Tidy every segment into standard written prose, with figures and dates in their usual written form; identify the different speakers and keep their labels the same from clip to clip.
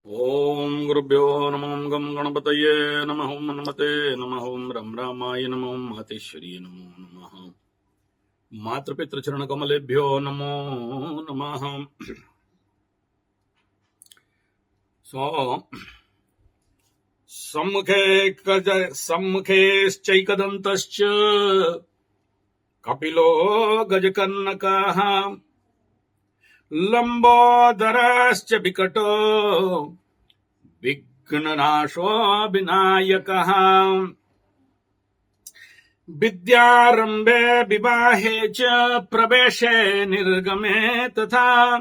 Speaker 1: ओम गुरुभ्यो नमः गम गणपतये नमः ओम हनुमते नमः ओम रम रामाय नमः ओम मातेश्वर्यै नमो नमः। मातृपितृचरण कमलेभ्यो नमो नमः। सो सम्मुखेश्चैकदन्तश्च कपिलो गजकर्णकः लंबोदरश्च विकटो विघ्ननाशो विनायकः विद्यारंभे विवाहे च प्रवेशे निर्गमे तथा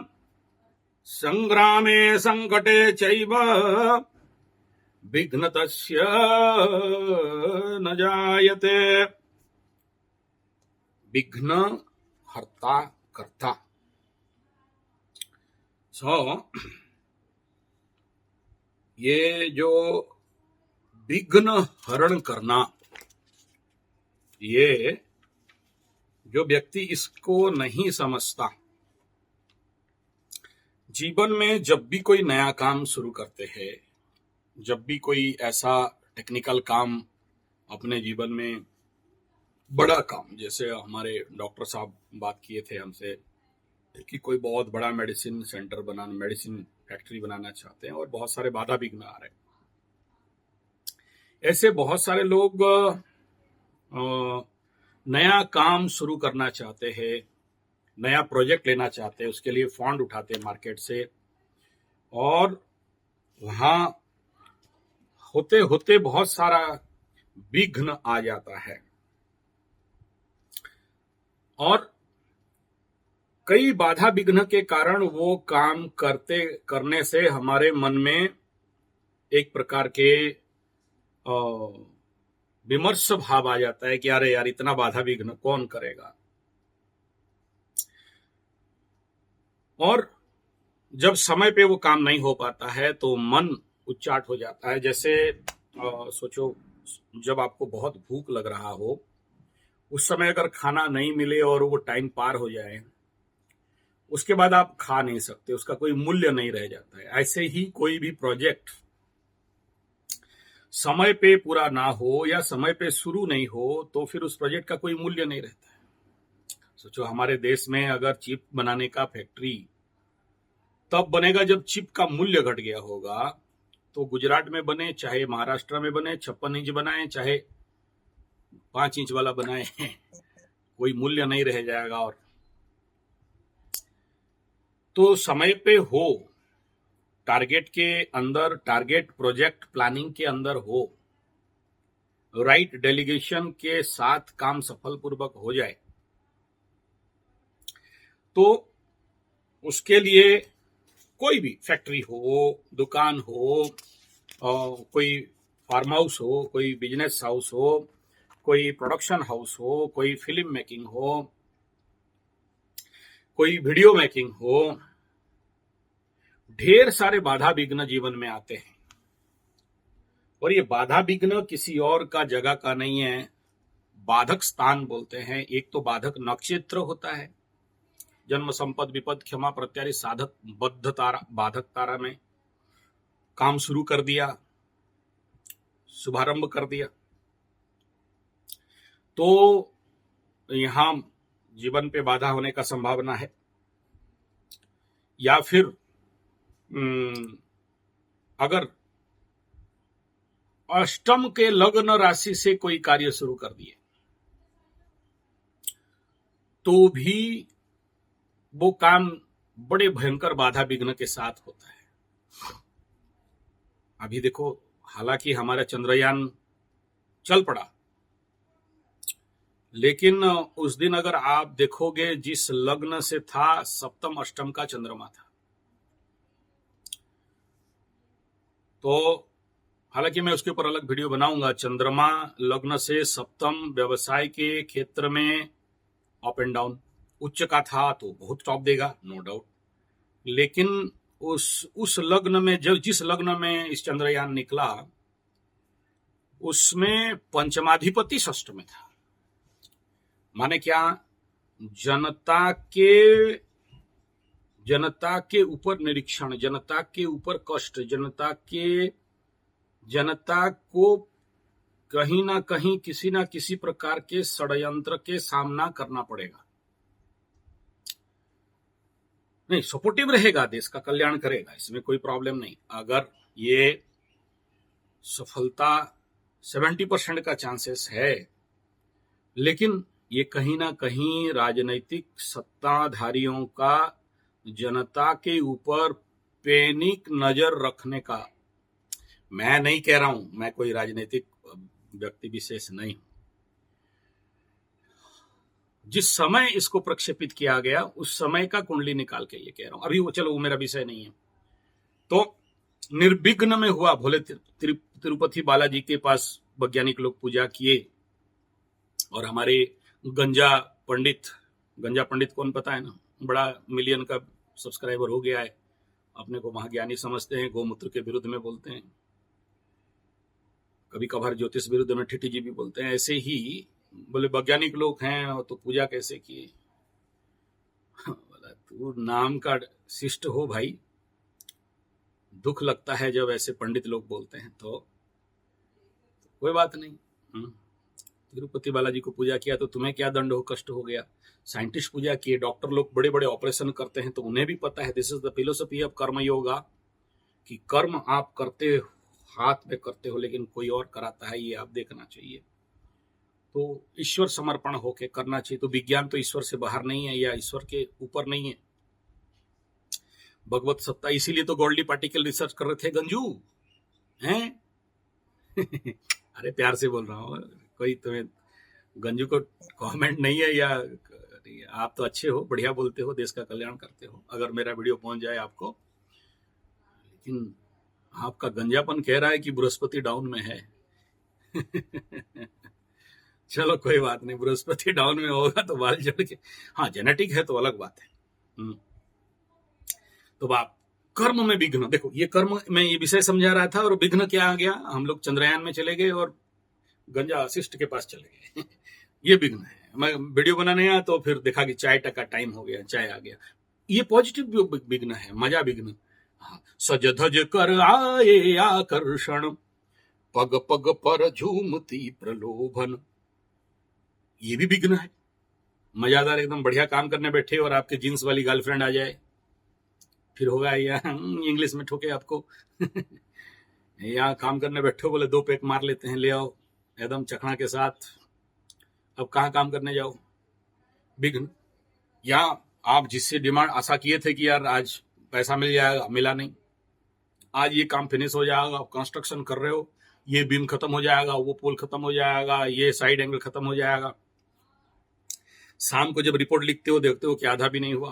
Speaker 1: संग्रामे संकटे चैव विघ्नतस्य न जायते। विघ्न हर्ता कर्ता। ये जो विघ्न हरण करना, ये जो व्यक्ति इसको नहीं समझता, जीवन में जब भी कोई नया काम शुरू करते हैं, जब भी कोई ऐसा टेक्निकल काम अपने जीवन में, बड़ा काम, जैसे हमारे डॉक्टर साहब बात किए थे हमसे कि कोई बहुत बड़ा मेडिसिन सेंटर बनाना, मेडिसिन फैक्ट्री बनाना चाहते हैं और बहुत सारे बाधा विघ्न आ रहे हैं। ऐसे बहुत सारे लोग नया काम शुरू करना चाहते हैं, नया प्रोजेक्ट लेना चाहते हैं, उसके लिए फंड उठाते हैं मार्केट से, और वहां होते होते बहुत सारा विघ्न आ जाता है। और कई बाधा विघ्न के कारण वो काम करने से हमारे मन में एक प्रकार के विमर्श भाव आ जाता है कि अरे यार, इतना बाधा विघ्न कौन करेगा। और जब समय पे वो काम नहीं हो पाता है तो मन उच्चाट हो जाता है। जैसे सोचो, जब आपको बहुत भूख लग रहा हो, उस समय अगर खाना नहीं मिले और वो टाइम पार हो जाए, उसके बाद आप खा नहीं सकते, उसका कोई मूल्य नहीं रह जाता है। ऐसे ही कोई भी प्रोजेक्ट समय पे पूरा ना हो या समय पे शुरू नहीं हो तो फिर उस प्रोजेक्ट का कोई मूल्य नहीं रहता है। सोचो, हमारे देश में अगर चिप बनाने का फैक्ट्री तब बनेगा जब चिप का मूल्य घट गया होगा। तो गुजरात में बने, चाहे महाराष्ट्र में बने, 56 इंच बनाए, चाहे 5 इंच वाला बनाए, कोई मूल्य नहीं रह जाएगा। और तो समय पे हो, टारगेट के अंदर, टारगेट प्रोजेक्ट प्लानिंग के अंदर हो, राइट डेलीगेशन के साथ काम सफलपूर्वक हो जाए, तो उसके लिए कोई भी फैक्ट्री हो, दुकान हो, कोई फार्म हाउस हो, कोई बिजनेस हाउस हो, कोई प्रोडक्शन हाउस हो, कोई फिल्म मेकिंग हो, कोई वीडियो मेकिंग हो, ढेर सारे बाधा विघ्न जीवन में आते हैं। और ये बाधा विघ्न किसी और का जगह का नहीं है, बाधक स्थान बोलते हैं। एक तो बाधक नक्षत्र होता है, जन्म, संपद, विपद, क्षमा, प्रत्यारी, साधक, बद्ध तारा, बाधक तारा में काम शुरू कर दिया, शुभारंभ कर दिया, तो यहां जीवन पे बाधा होने का संभावना है। या फिर अगर अष्टम के लग्न राशि से कोई कार्य शुरू कर दिए तो भी वो काम बड़े भयंकर बाधा विघ्न के साथ होता है। अभी देखो, हालांकि हमारा चंद्रयान चल पड़ा, लेकिन उस दिन अगर आप देखोगे, जिस लग्न से था, सप्तम अष्टम का चंद्रमा था। तो हालांकि मैं उसके ऊपर अलग वीडियो बनाऊंगा। चंद्रमा लग्न से सप्तम व्यवसाय के क्षेत्र में अप एंड डाउन, उच्च का था तो बहुत टॉप देगा, नो डाउट। लेकिन उस लग्न में, जिस लग्न में इस चंद्रयान निकला, उसमें पंचमाधिपति षष्ठ में था। माने क्या, जनता के जनता के ऊपर निरीक्षण, जनता के ऊपर कष्ट, जनता को कहीं ना कहीं किसी ना किसी प्रकार के षड्यंत्र के सामना करना पड़ेगा। नहीं, सपोर्टिव रहेगा, देश का कल्याण करेगा, इसमें कोई प्रॉब्लम नहीं। अगर ये सफलता 70% का चांसेस है, लेकिन ये कहीं ना कहीं राजनीतिक सत्ताधारियों का जनता के ऊपर पैनिक नजर रखने का, मैं नहीं कह रहा हूं, मैं कोई राजनीतिक व्यक्ति विशेष नहीं हूं। जिस समय इसको प्रक्षेपित किया गया उस समय का कुंडली निकाल के ये कह रहा हूं, अभी वो चलो वो मेरा विषय नहीं है। तो निर्विघ्न में हुआ, भोले तिरुपति बालाजी के पास वैज्ञानिक लोग पूजा किए, और हमारे गंजा पंडित कौन पता है ना, बड़ा मिलियन का सब्सक्राइबर हो गया है, अपने को महाज्ञानी समझते हैं, गौमूत्र के विरुद्ध में बोलते हैं, कभी कभार ज्योतिष विरुद्ध में ठिठी जी भी बोलते हैं। ऐसे ही बोले वैज्ञानिक लोग हैं तो पूजा कैसे किए? बोला तू नाम का शिष्ट हो भाई, दुख लगता है जब ऐसे पंडित लोग बोलते हैं, तो कोई बात नहीं। तिरुपति बालाजी को पूजा किया तो तुम्हें क्या दंड हो, कष्ट हो गया? साइंटिस्ट पूजा किए, डॉक्टर लोग बड़े बड़े ऑपरेशन करते हैं तो उन्हें भी पता है, this is the philosophy of कर्म योगा, कि कर्म आप करते हो, हाथ में करते हो, लेकिन कोई और कराता है, ये आप देखना चाहिए। तो ईश्वर समर्पण होके करना चाहिए। तो विज्ञान तो ईश्वर से बाहर नहीं है या ईश्वर के ऊपर नहीं है, भगवत सत्ता। इसीलिए तो गोल्डी पार्टिकल रिसर्च कर रहे थे गंजू हैं। अरे प्यार से बोल रहा हूँ, कोई तुम्हें गंजू को कमेंट नहीं है, या आप तो अच्छे हो, बढ़िया बोलते हो, देश का कल्याण करते हो, अगर मेरा वीडियो पहुंच जाए आपको। लेकिन आपका गंजापन कह रहा है कि बृहस्पति डाउन में है। चलो कोई बात नहीं, बृहस्पति डाउन में होगा तो बाल जड़ के, हाँ जेनेटिक है तो अलग बात है। तो बाप कर्म में विघ्न, देखो ये कर्म में ये विषय समझा रहा था, और विघ्न क्या आ गया, हम लोग चंद्रयान में चले गए और गंजा शिष्ट के पास चले गए। ये विघ्न है। मैं वीडियो बनाने आया तो फिर देखा कि चाय का टाइम हो गया, चाय आ गया। ये पॉजिटिव विघ्न है, मजा विघ्न। हाँ, सज धज कर आए आकर्षण, पग पग पर झूमती प्रलोभन, ये भी विघ्न है। मजादार, एकदम बढ़िया काम करने बैठे और आपके जींस वाली गर्लफ्रेंड आ जाए, फिर होगा या इंग्लिश में ठोके आपको। यहाँ काम करने बैठे हो, बोले 2 पैक मार लेते हैं, ले आओ एकदम चखना के साथ, अब कहाँ काम करने जाओ, विघ्न। या आप जिससे डिमांड आशा किए थे कि यार आज पैसा मिल जाएगा, मिला नहीं, आज ये काम फिनिश हो जाएगा, आप कंस्ट्रक्शन कर रहे हो, ये बीम खत्म हो जाएगा, वो पोल खत्म हो जाएगा, ये साइड एंगल खत्म हो जाएगा, शाम को जब रिपोर्ट लिखते हो देखते हो कि आधा भी नहीं हुआ।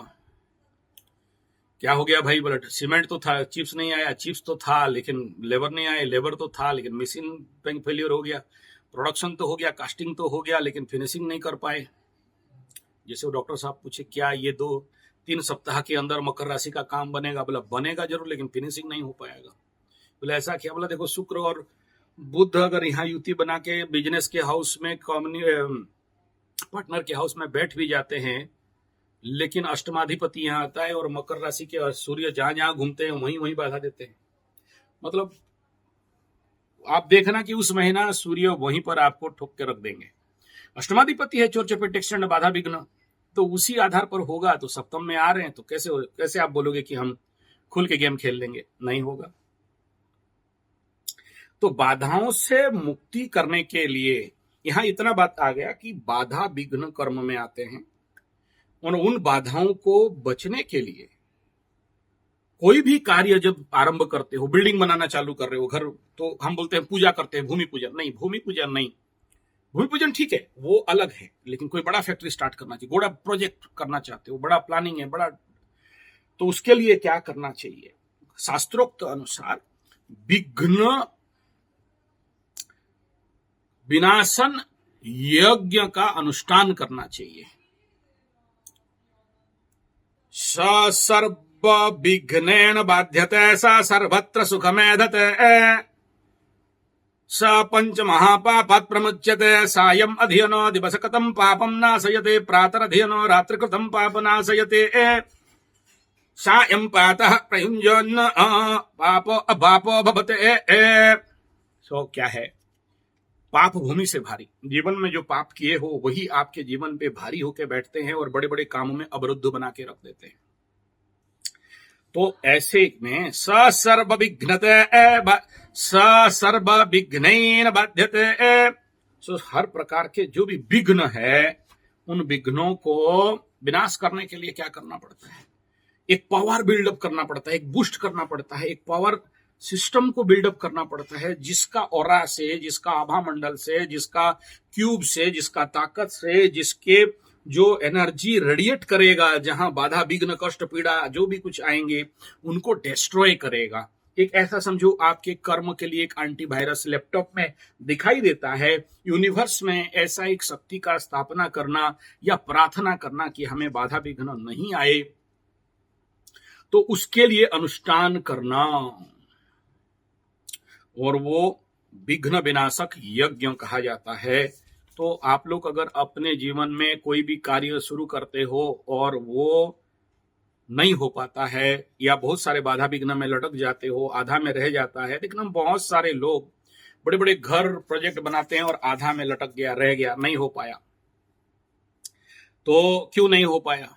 Speaker 1: क्या हो गया भाई? बोला सीमेंट तो था, चिप्स नहीं आया, चिप्स तो था लेकिन लेबर नहीं आए, लेबर तो था लेकिन मशीन फेलियर हो गया, प्रोडक्शन तो हो गया, कास्टिंग तो हो गया, लेकिन फिनिशिंग नहीं कर पाए। जैसे वो डॉक्टर साहब पूछे क्या ये 2-3 सप्ताह के अंदर मकर राशि का काम बनेगा? बोला बनेगा जरूर, लेकिन फिनिशिंग नहीं हो पाएगा। बोला ऐसा क्या? बोला देखो शुक्र और बुध अगर यहाँ युति बना के बिजनेस के हाउस में, पार्टनर के हाउस में बैठ भी जाते हैं, लेकिन अष्टमाधिपति यहाँ आता है और मकर राशि के सूर्य जहां जहां घूमते हैं वहीं वहीं बाधा देते हैं। मतलब आप देखना कि उस महीना सूर्य वहीं पर आपको ठोक के रख देंगे। अष्टमाधिपति है चोर चपेट एक्सटेंड बाधा विघ्न, तो उसी आधार पर होगा। तो सप्तम में आ रहे हैं तो कैसे आप बोलोगे कि हम खुल के गेम खेल लेंगे? नहीं होगा। तो बाधाओं से मुक्ति करने के लिए यहां इतना बात आ गया कि बाधा विघ्न कर्म में आते हैं, और उन बाधाओं को बचने के लिए कोई भी कार्य जब आरंभ करते हो, बिल्डिंग बनाना चालू कर रहे हो, घर, तो हम बोलते हैं पूजा करते हैं, भूमि पूजन नहीं, भूमि पूजन नहीं। भूमि पूजन ठीक है, वो अलग है, लेकिन कोई बड़ा फैक्ट्री स्टार्ट करना चाहिए, बड़ा प्रोजेक्ट करना चाहते हो, बड़ा प्लानिंग है, बड़ा, तो उसके लिए क्या करना चाहिए? शास्त्रोक्त अनुसार विघ्न विनाशन यज्ञ का अनुष्ठान करना चाहिए। स सर्व विघ्नेन बाध्यते स सर्वत्र सुखमेधते स पंच महापापात् प्रमुच्यते सायम् अधियनो दिवसकृतं पापं नाशयते प्रातरधियनो रात्रिकृतं पाप नाशयते सायं पातः प्रयुञ्जन् पापो अपापो भवते। सो क्या है, पाप भूमि से भारी, जीवन में जो पाप किए हो वही आपके जीवन पे भारी होके बैठते हैं और बड़े बड़े कामों में अवरुद्ध बना के रख देते हैं। तो ऐसे में सर्व विघ्नेन बाध्यते। सो हर प्रकार के जो भी विघ्न है उन विघ्नों को विनाश करने के लिए क्या करना पड़ता है, एक पावर बिल्डअप करना पड़ता है, एक बूस्ट करना पड़ता है, एक पावर सिस्टम को बिल्डअप करना पड़ता है, जिसका ऑरा से, जिसका आभा मंडल से, जिसका क्यूब से, जिसका ताकत से, जिसके जो एनर्जी रेडिएट करेगा, जहां बाधा विघ्न कष्ट पीड़ा जो भी कुछ आएंगे उनको डिस्ट्रॉय करेगा। एक ऐसा समझो आपके कर्म के लिए एक एंटीवायरस लैपटॉप में दिखाई देता है। यूनिवर्स में ऐसा एक शक्ति का स्थापना करना या प्रार्थना करना कि हमें बाधा विघ्न नहीं आए, तो उसके लिए अनुष्ठान करना, और वो विघ्न विनाशक यज्ञ कहा जाता है। तो आप लोग अगर अपने जीवन में कोई भी कार्य शुरू करते हो और वो नहीं हो पाता है या बहुत सारे बाधा विघ्न में लटक जाते हो, आधा में रह जाता है, लेकिन हम बहुत सारे लोग बड़े बड़े घर प्रोजेक्ट बनाते हैं और आधा में लटक गया, रह गया, नहीं हो पाया। तो क्यों नहीं हो पाया?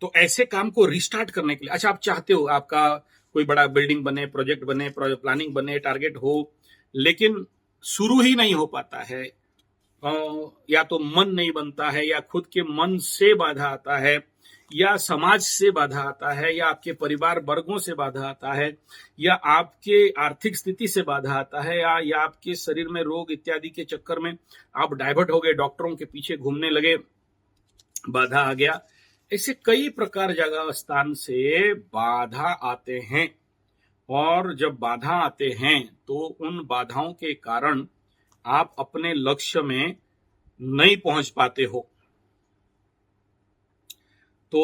Speaker 1: तो ऐसे काम को रिस्टार्ट करने के लिए, अच्छा आप चाहते हो आपका कोई बड़ा बिल्डिंग बने, प्रोजेक्ट बने, प्लानिंग बने, टारगेट हो, लेकिन शुरू ही नहीं हो पाता है, या तो मन नहीं बनता है, या खुद के मन से बाधा आता है, या समाज से बाधा आता है, या आपके परिवार वर्गों से बाधा आता है, या आपके आर्थिक स्थिति से बाधा आता है, या आपके शरीर में रोग इत्यादि के चक्कर में आप डाइवर्ट हो गए, डॉक्टरों के पीछे घूमने लगे, बाधा आ गया। ऐसे कई प्रकार जगह स्थान से बाधा आते हैं, और जब बाधा आते हैं तो उन बाधाओं के कारण आप अपने लक्ष्य में नहीं पहुंच पाते हो। तो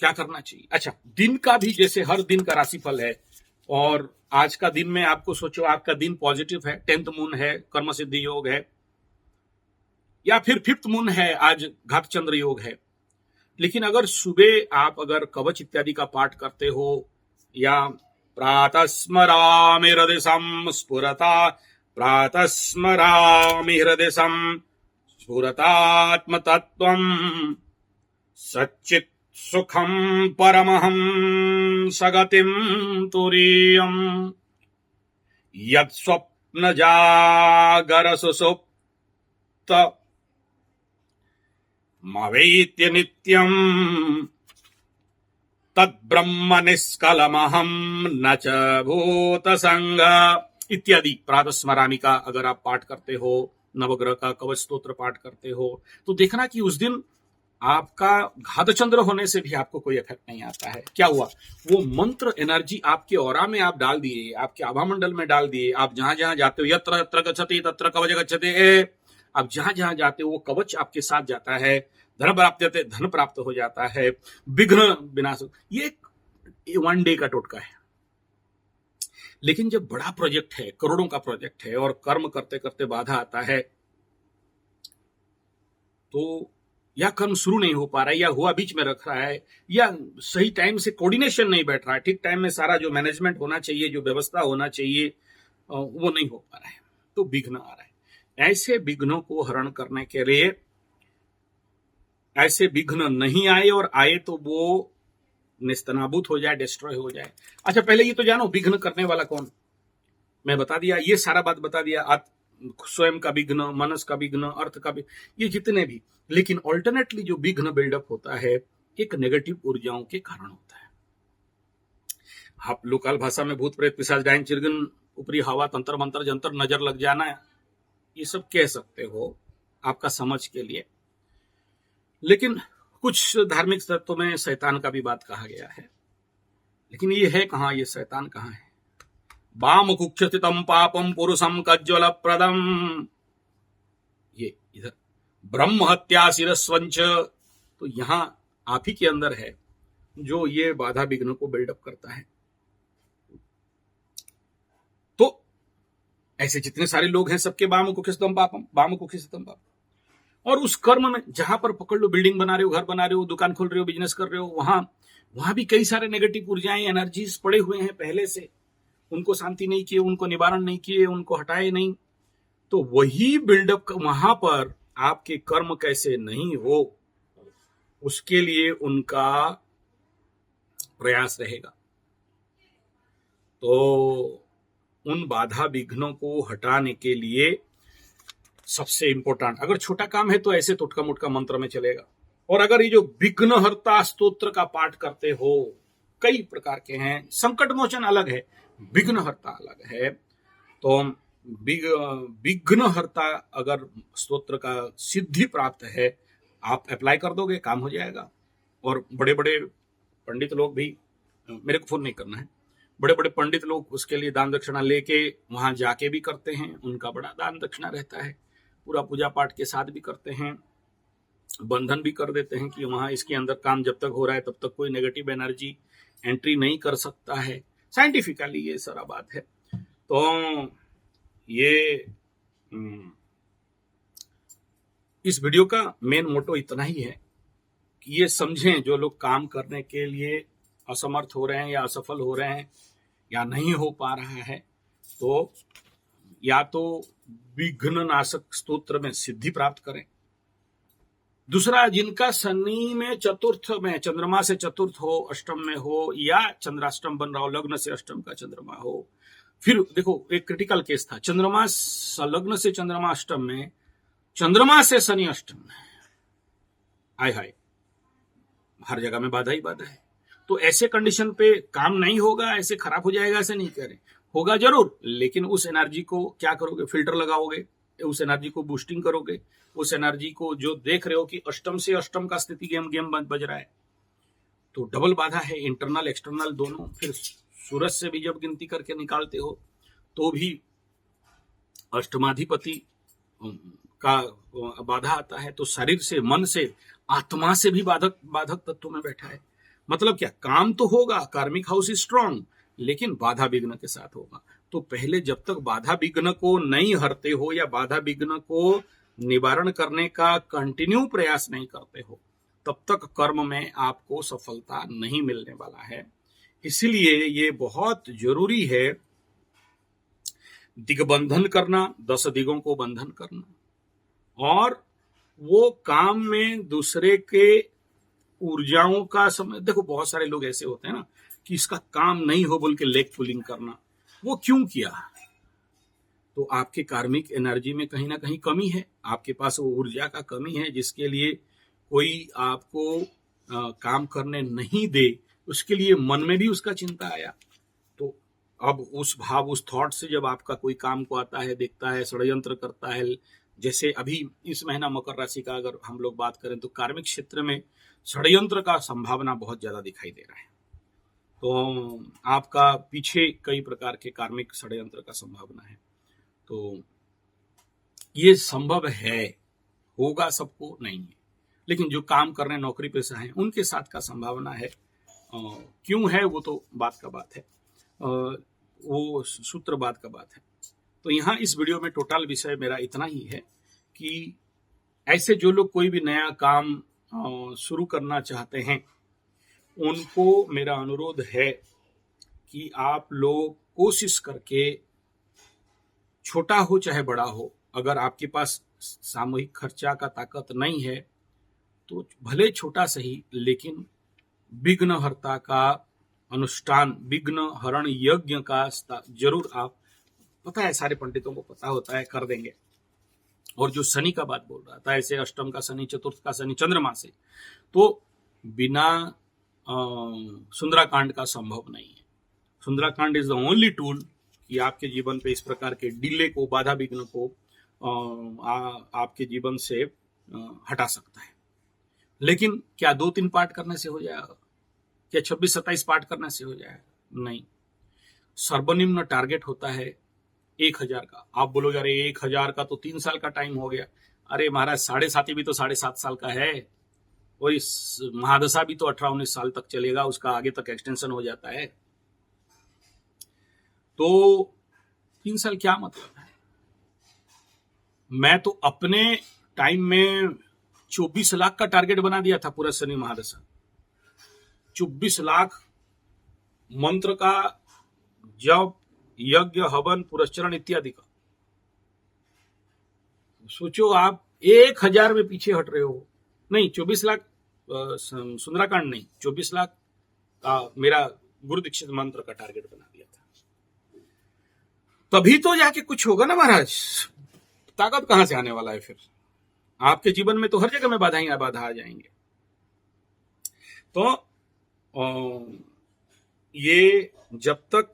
Speaker 1: क्या करना चाहिए? अच्छा, दिन का भी, जैसे हर दिन का राशिफल है, और आज का दिन में आपको सोचो आपका दिन पॉजिटिव है, 10th मून है, कर्म सिद्धि योग है, या फिर 5th मून है, आज घात चंद्र योग है, लेकिन अगर सुबह आप अगर कवच इत्यादि का पाठ करते हो, या प्रातः स्मरामि हृदयं स्फुरता, प्रातः स्मरामि हृदयं स्फुरतात्मतत्त्वं सच्चित् सुखं परमहं सगतिं तुरीयं यत्स्वप्न जागर सुसुप्त मवेत्य नित्यं तद्ब्रह्म निष्कलमहं न च भूतसंग इत्यादि प्रातः स्मरामि का अगर आप पाठ करते हो, नवग्रह का कवच स्तोत्र पाठ करते हो, तो देखना कि उस दिन आपका घात चंद्र होने से भी आपको कोई इफेक्ट नहीं आता है। क्या हुआ? वो मंत्र एनर्जी आपके ऑरा में आप डाल दिए, आपके आभा मंडल में डाल दिए। आप जहां जहां जाते हो, यत्र यत्र गच्छति तत्र कवच गच्छति, आप जहां जहां जाते हो वो कवच आपके साथ जाता है। धन प्राप्त होते, धन प्राप्त हो जाता है, विघ्न विनाश। ये 1 डे का टोटका है। लेकिन जब बड़ा प्रोजेक्ट है, करोड़ों का प्रोजेक्ट है, और कर्म करते करते बाधा आता है, तो या कर्म शुरू नहीं हो पा रहा है, या हुआ बीच में रख रहा है, या सही टाइम से कोऑर्डिनेशन नहीं बैठ रहा है, ठीक टाइम में सारा जो मैनेजमेंट होना चाहिए, जो व्यवस्था होना चाहिए, वो नहीं हो पा रहा है, तो विघ्न आ रहा है। ऐसे विघ्नों को हरण करने के लिए, ऐसे विघ्न नहीं आए, और आए तो वो निस्तनाबूत हो जाए, डिस्ट्रॉय हो जाए। अच्छा, पहले ये तो जानो विघ्न करने वाला कौन? मैं बता दिया, ये सारा बात बता दिया, स्वयं का विघ्न, मनस का विघ्न, अर्थ का विघ्न, ये जितने भी। लेकिन ऑल्टरनेटली जो विघ्न बिल्डअप होता है, एक नेगेटिव ऊर्जाओं के कारण होता है। आप लोकल भाषा में भूत प्रेत पिशाच डायन चिरगन ऊपरी हवा तंत्र मंत्र जंतर नजर लग जाना, ये सब कह सकते हो आपका समझ के लिए। लेकिन कुछ धार्मिक तत्वों में शैतान का भी बात कहा गया है, लेकिन ये है कहां? ये शैतान कहां है? वाम कुक्षितम पापम पुरुषम कज्ज्वल प्रदम, ये इधर ब्रह्म हत्या शिरस्वंच, तो यहां आप ही के अंदर है जो ये बाधा विघ्न को बिल्डअप करता है। तो ऐसे जितने सारे लोग हैं, सबके वाम कुक्षितम पापम, वाम कुक्षितम पापम। और उस कर्म में जहां पर पकड़ लो, बिल्डिंग बना रहे हो, घर बना रहे हो, दुकान खोल रहे हो, बिजनेस कर रहे हो, वहां वहां भी कई सारे नेगेटिव ऊर्जाएं, एनर्जीज पड़े हुए हैं पहले से, उनको शांति नहीं किए, उनको निवारण नहीं किए, उनको हटाए नहीं। तो वही बिल्डअप वहां पर आपके कर्म कैसे नहीं हो, उसके लिए उनका प्रयास रहेगा। तो उन बाधा विघ्नों को हटाने के लिए सबसे इंपॉर्टेंट, अगर छोटा काम है तो ऐसे टोटका मोटका मंत्र में चलेगा। और अगर ये जो विघ्नहर्ता स्तोत्र का पाठ करते हो, कई प्रकार के हैं, संकट मोचन अलग है, विघ्नहर्ता अलग है। तो विघ्नहर्ता अगर स्तोत्र का सिद्धि प्राप्त है, आप अप्लाई कर दोगे, काम हो जाएगा। और बड़े बड़े पंडित लोग भी, मेरे को फोन नहीं करना है, बड़े बड़े पंडित लोग उसके लिए दान दक्षिणा लेके वहां जाके भी करते हैं, उनका बड़ा दान दक्षिणा रहता है, पूरा पूजा पाठ के साथ भी करते हैं, बंधन भी कर देते हैं कि वहां इसके अंदर काम जब तक हो रहा है तब तक कोई नेगेटिव एनर्जी एंट्री नहीं कर सकता है। साइंटिफिकली ये सारा बात है। तो ये इस वीडियो का मेन मोटो इतना ही है कि ये समझें, जो लोग काम करने के लिए असमर्थ हो रहे हैं या असफल हो रहे हैं या नहीं हो पा रहा है, तो या तो विघ्न नाशक स्तोत्र में सिद्धि प्राप्त करें। दूसरा, जिनका शनि में चतुर्थ में, चंद्रमा से चतुर्थ हो, अष्टम में हो, या चंद्राष्टम बन रहा हो, लग्न से अष्टम का चंद्रमा हो। फिर देखो, एक क्रिटिकल केस था, चंद्रमा लग्न से चंद्रमा अष्टम में, चंद्रमा से शनि अष्टम में, हाय हाय, हर जगह में बाधा ही बाधा है। तो ऐसे कंडीशन पे काम नहीं होगा, ऐसे खराब हो जाएगा, ऐसे नहीं करें, होगा जरूर, लेकिन उस एनर्जी को क्या करोगे, फिल्टर लगाओगे, उस एनर्जी को बूस्टिंग करोगे, उस एनर्जी को जो देख रहे हो कि अष्टम से अष्टम का स्थिति गेम बज रहा है, तो डबल बाधा है, इंटरनल एक्सटर्नल दोनों। फिर सूरज से भी जब गिनती करके निकालते हो तो भी अष्टमाधिपति का बाधा आता है। तो शरीर से, मन से, आत्मा से भी बाधक तत्व में बैठा है। मतलब क्या, काम तो होगा, कार्मिक हाउस इज स्ट्रांग, लेकिन बाधा विघ्न के साथ होगा। तो पहले जब तक बाधा विघ्न को नहीं हरते हो या बाधा विघ्न को निवारण करने का कंटिन्यू प्रयास नहीं करते हो, तब तक कर्म में आपको सफलता नहीं मिलने वाला है। इसलिए ये बहुत जरूरी है दिग्बंधन करना, 10 दिगों को बंधन करना, और वो काम में दूसरे के ऊर्जाओं का समय। देखो, बहुत सारे लोग ऐसे होते हैं ना कि इसका काम नहीं हो बोल के लेग पुलिंग करना। वो क्यों किया? तो आपके कार्मिक एनर्जी में कहीं ना कहीं कमी है, आपके पास वो ऊर्जा का कमी है, जिसके लिए कोई आपको काम करने नहीं दे, उसके लिए मन में भी उसका चिंता आया। तो अब उस भाव, उस थॉट से जब आपका कोई काम को आता है, देखता है, षड्यंत्र करता है, जैसे अभी इस महीना मकर राशि का अगर हम लोग बात करें तो कार्मिक क्षेत्र में षड्यंत्र का संभावना बहुत ज्यादा दिखाई दे रहा है। तो आपका पीछे कई प्रकार के कार्मिक षड्यंत्र का संभावना है। तो ये संभव है, होगा सबको नहीं है, लेकिन जो काम कर रहे हैं, नौकरी पेशा है, उनके साथ का संभावना है। क्यों है वो तो बात का बात है, वो सूत्र बात का बात है। तो यहाँ इस वीडियो में टोटल विषय मेरा इतना ही है कि ऐसे जो लोग कोई भी नया काम शुरू करना चाहते हैं, उनको मेरा अनुरोध है कि आप लोग कोशिश करके, छोटा हो चाहे बड़ा हो, अगर आपके पास सामूहिक खर्चा का ताकत नहीं है तो भले छोटा सही, लेकिन विघ्नहर्ता का अनुष्ठान, विघ्न हरण यज्ञ का जरूर आप, पता है सारे पंडितों को पता होता है, कर देंगे। और जो शनि का बात बोल रहा था, ऐसे अष्टम का शनि, चतुर्थ का शनि चंद्रमा से, तो बिना सुंदराकांड का संभव नहीं है। सुंदराकांड इज द ओनली टूल कि आपके जीवन पे इस प्रकार के डिले को, बाधा विघ्न को आपके जीवन से हटा सकता है। लेकिन क्या 2-3 पाठ करने से हो जाएगा? क्या 26-27 पाठ करने से हो जाएगा? नहीं। सर्वनिम्न टारगेट होता है 1000 का। आप बोलोगे अरे 1000 का तो 3 साल का टाइम हो गया। अरे महाराज, 7.5 भी तो 7.5 साल का है। वही महादशा भी तो 18-19 साल तक चलेगा, उसका आगे तक एक्सटेंशन हो जाता है। तो 3 साल क्या मतलब है? मैं तो अपने टाइम में 24 लाख का टारगेट बना दिया था पूरा शनि महादशा। 24 लाख मंत्र का जप, यज्ञ, हवन, पुरस्चरण इत्यादि का। सोचो आप 1000 में पीछे हट रहे हो। नहीं, 24 लाख सुंदराकांड नहीं, 24 लाख का मेरा गुरु दीक्षित मंत्र का टारगेट बना दिया था। तभी तो जाके कुछ होगा ना महाराज। ताकत कहां से आने वाला है फिर? आपके जीवन में तो हर जगह में बाधा आ जाएंगे। तो ये जब तक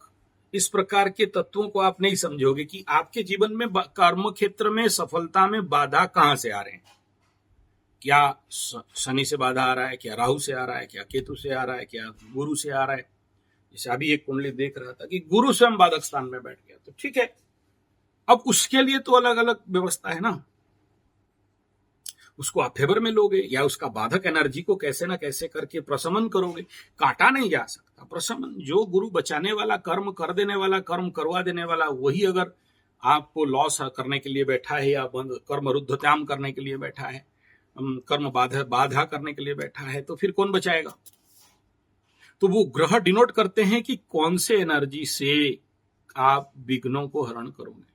Speaker 1: इस प्रकार के तत्वों को आप नहीं समझोगे कि आपके जीवन में कर्म क्षेत्र में सफलता में बाधा कहां से आ रहे हैं, क्या शनि से बाधा आ रहा है, क्या राहु से आ रहा है, क्या केतु से आ रहा है, क्या गुरु से आ रहा है। जैसे अभी एक कुंडली देख रहा था कि गुरु स्वयं बाधक स्थान में बैठ गया, तो ठीक है, अब उसके लिए तो अलग अलग व्यवस्था है ना। उसको आप फेवर में लोगे या उसका बाधक एनर्जी को कैसे ना कैसे करके प्रशमन करोगे। काटा नहीं जा सकता, प्रशमन। जो गुरु बचाने वाला, कर्म कर देने वाला, कर्म करवा देने वाला, वही अगर आपको लॉस करने के लिए बैठा है या कर्म रुद्धत्याम करने के लिए बैठा है, कर्म बाधा करने के लिए बैठा है, तो फिर कौन बचाएगा? तो वो ग्रह डिनोट करते हैं कि कौन से एनर्जी से आप विघ्नों को हरण करोगे।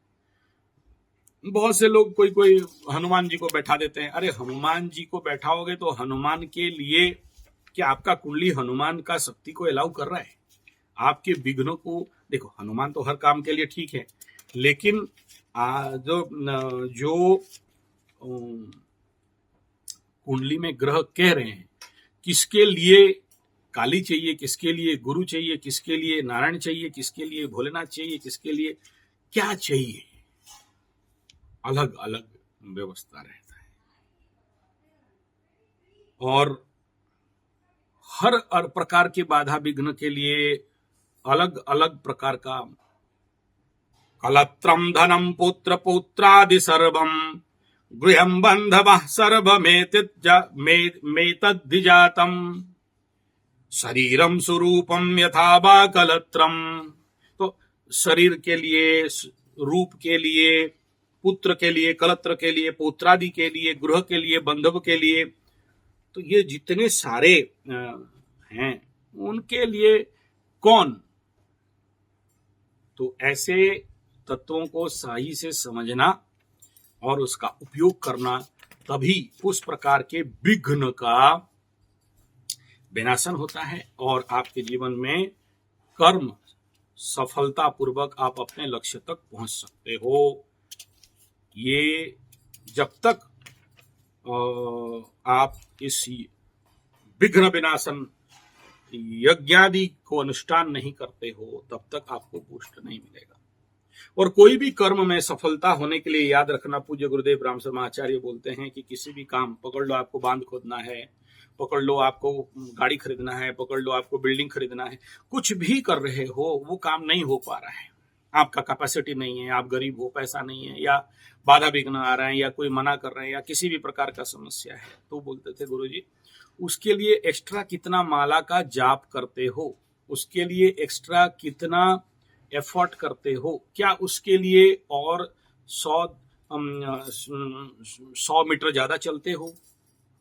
Speaker 1: बहुत से लोग कोई हनुमान जी को बैठा देते हैं। अरे हनुमान जी को बैठाओगे तो हनुमान के लिए क्या आपका कुंडली हनुमान का शक्ति को अलाउ कर रहा है? आपके विघ्नों को देखो, हनुमान तो हर काम के लिए ठीक है, लेकिन जो कुंडली में ग्रह कह रहे हैं, किसके लिए काली चाहिए, किसके लिए गुरु चाहिए, किसके लिए नारायण चाहिए, किसके लिए भोलेनाथ चाहिए, किसके लिए क्या चाहिए, अलग अलग व्यवस्था रहता है। और हर प्रकार के बाधा विघ्न के लिए अलग अलग प्रकार का कलत्रम धनम पुत्र पुत्रादि सर्वम गृहम बंधवः सर्वमेतद्धिजातम शरीरम स्वरूपम यथा वा कलत्रम। तो शरीर के लिए, रूप के लिए, पुत्र के लिए, कलत्र के लिए, पुत्रादि के लिए, गृह के लिए, बंधव के लिए, तो ये जितने सारे हैं उनके लिए कौन? तो ऐसे तत्वों को सही से समझना और उसका उपयोग करना, तभी उस प्रकार के विघ्न का विनाशन होता है और आपके जीवन में कर्म सफलता पूर्वक आप अपने लक्ष्य तक पहुंच सकते हो। ये जब तक आप इस विघ्न विनाशन यज्ञादि को अनुष्ठान नहीं करते हो, तब तक आपको पुष्ट नहीं मिलेगा। और कोई भी कर्म में सफलता होने के लिए याद रखना, पूज्य गुरुदेव राम शर्मा आचार्य बोलते हैं कि किसी भी काम, पकड़ लो आपको बांध खोदना है, पकड़ लो आपको गाड़ी खरीदना है, पकड़ लो आपको बिल्डिंग खरीदना है, कुछ भी कर रहे हो वो काम नहीं हो पा रहा है, आपका कैपेसिटी नहीं है, आप गरीब हो, पैसा नहीं है, या बाधा विघ्न आ रहे हैं, या कोई मना कर रहे हैं, या किसी भी प्रकार का समस्या है, तो बोलते थे गुरुजी उसके लिए एक्स्ट्रा कितना माला का जाप करते हो, उसके लिए एक्स्ट्रा कितना एफर्ट करते हो, क्या उसके लिए और 100 मीटर ज्यादा चलते हो,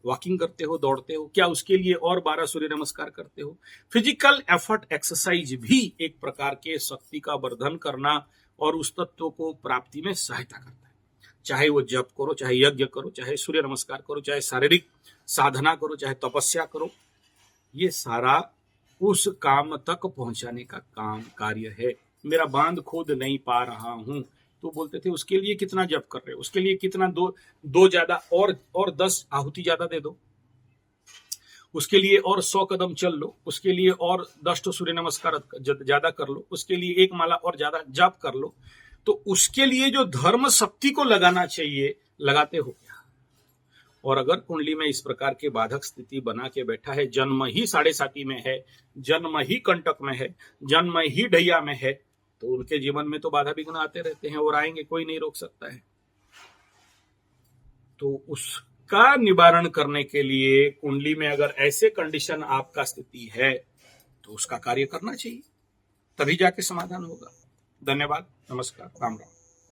Speaker 1: वॉकिंग करते हो, दौड़ते हो, क्या उसके लिए और 12 सूर्य नमस्कार करते हो? फिजिकल एफर्ट, एक्सरसाइज भी एक प्रकार के शक्ति का वर्धन करना और उस तत्व को प्राप्ति में सहायता करता है। चाहे वो जप करो, चाहे यज्ञ करो, चाहे सूर्य नमस्कार करो, चाहे शारीरिक साधना करो, चाहे तपस्या करो, ये सारा उस काम तक पहुंचाने का कार्य है। मेरा बांध खोद नहीं पा रहा हूं, तो बोलते थे उसके लिए कितना जप कर रहे हो, उसके लिए कितना दो ज्यादा और 10 आहुति ज्यादा दे दो, उसके लिए और 100 कदम चल लो, उसके लिए और 10 सूर्य नमस्कार ज्यादा कर लो, उसके लिए 1 माला और ज्यादा जप कर लो। तो उसके लिए जो धर्म शक्ति को लगाना चाहिए, लगाते हो क्या? और अगर कुंडली में इस प्रकार के बाधक स्थिति बना के बैठा है, जन्म ही 7.5 में है, जन्म ही कंटक में है, जन्म ही ढैया में है, तो उनके जीवन में तो बाधा विघ्न आते रहते हैं और आएंगे, कोई नहीं रोक सकता है। तो उसका निवारण करने के लिए कुंडली में अगर ऐसे कंडीशन आपका स्थिति है तो उसका कार्य करना चाहिए, तभी जाके समाधान होगा। धन्यवाद, नमस्कार, राम राम।